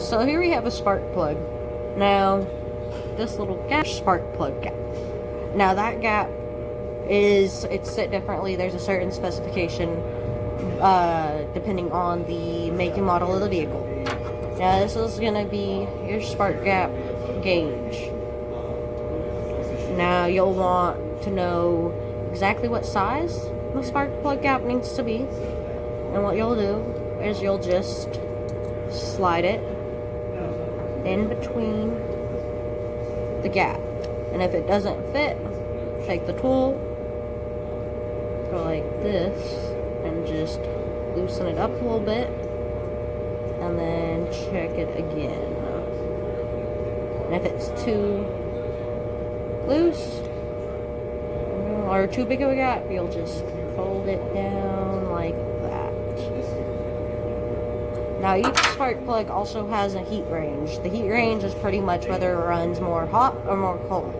So here we have a spark plug. Now, this little gap, spark plug gap. Now that gap it's set differently. There's a certain specification depending on the make and model of the vehicle. Now this is gonna be your spark gap gauge. Now you'll want to know exactly what size the spark plug gap needs to be. And what you'll do is you'll just slide it in between the gap. And if it doesn't fit, take the tool, go like this, and just loosen it up a little bit, and then check it again. And if it's too loose or too big of a gap, you'll just fold it down like that. Now each spark plug also has a heat range. The heat range is pretty much whether it runs more hot or more cold.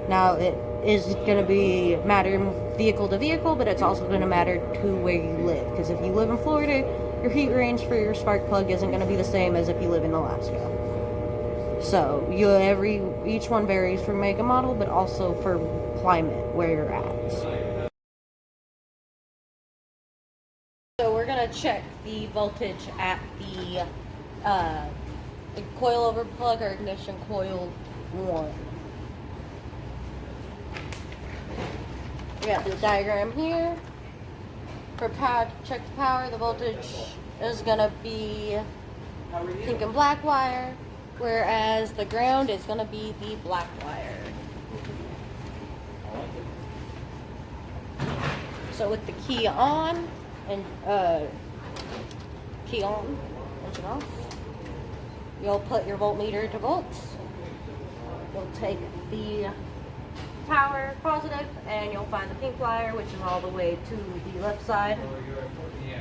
Now it is going to be matter vehicle to vehicle, but it's also going to matter to where you live. Because if you live in Florida, your heat range for your spark plug isn't going to be the same as if you live in Alaska. So each one varies for make and model, but also for climate where you're at. So we're gonna check the voltage at the coilover plug or ignition coil 1. We got the diagram here. For power, to check the power, the voltage is gonna be pink and black wire, whereas the ground is gonna be the black wire. So with the key on and key on, engine off, you'll put your voltmeter to volts. You'll take the power positive and you'll find the pink wire, which is all the way to the left side,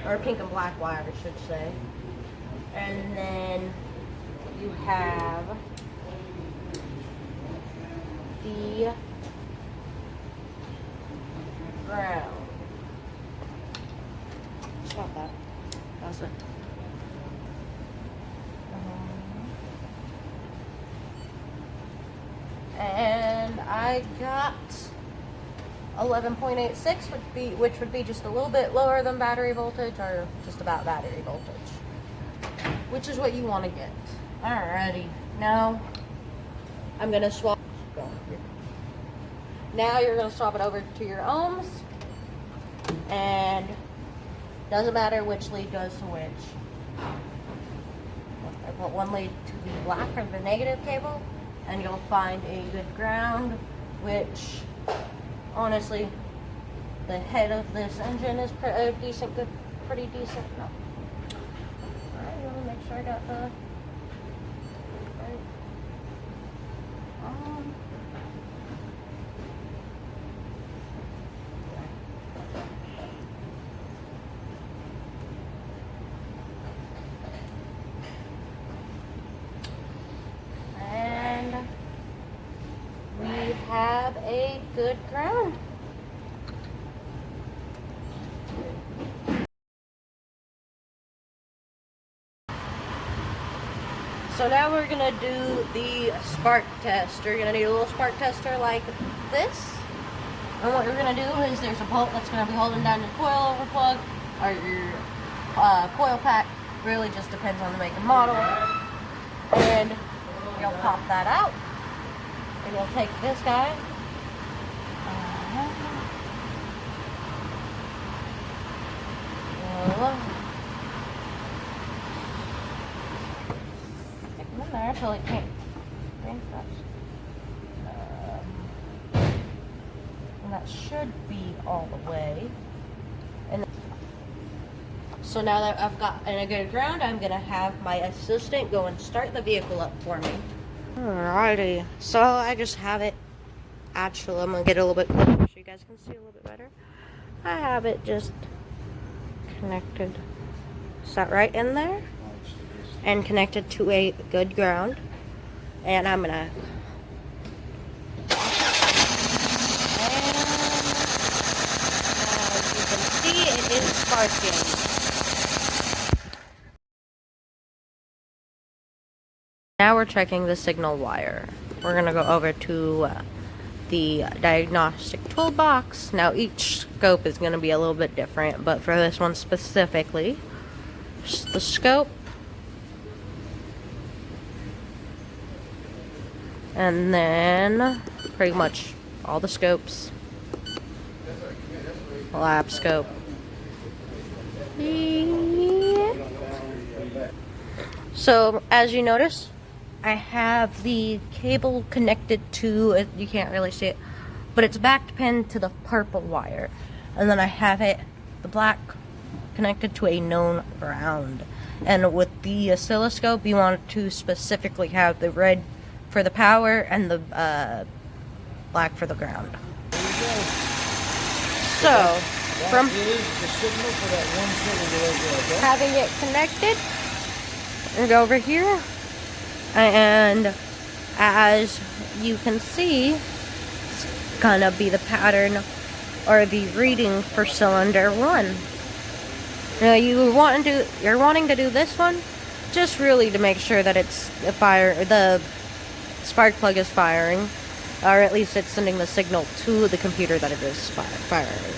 or pink and black wire I should say. And then you have the ground. Stop that. That's it. And I got 11.86, which would be just a little bit lower than battery voltage, or just about battery voltage, which is what you want to get. Alrighty, now I'm gonna swap. Now you're gonna swap it over to your ohms, and doesn't matter which lead goes to which. I put one lead to the black or the negative cable, and you'll find a good ground, which honestly, the head of this engine is pretty decent. No. Alright, let me make sure I got the right. Have a good ground. So now we're gonna do the spark test. You're gonna need a little spark tester like this. And what you're gonna do is there's a bolt that's gonna be holding down your coilover plug or your coil pack. Really just depends on the make and model. And you'll pop that out. And you'll take this guy. Stick them in there until it can't. And that should be all the way. And so now that I've got a good ground, I'm gonna have my assistant go and start the vehicle up for me. Alrighty, so I just have it. Actually, I'm gonna get a little bit closer so you guys can see a little bit better. I have it just connected, set right in there, and connected to a good ground. And I'm gonna. And as you can see, it is sparking. Now we're checking the signal wire. We're gonna go over to the diagnostic toolbox. Now each scope is gonna be a little bit different, but for this one specifically, just the scope, and then pretty much all the scopes, lab scope. So as you notice, I have the cable connected to, you can't really see it, but it's back pinned to the purple wire. And then I have the black connected to a known ground. And with the oscilloscope, you want to specifically have the red for the power and the black for the ground. So, from the signal for that one cylinder over there, okay? having it connected, and go over here, and as you can see, it's gonna be the pattern or the reading for cylinder 1. Now you're wanting to do this one just really to make sure that the spark plug is firing, or at least it's sending the signal to the computer that it is firing.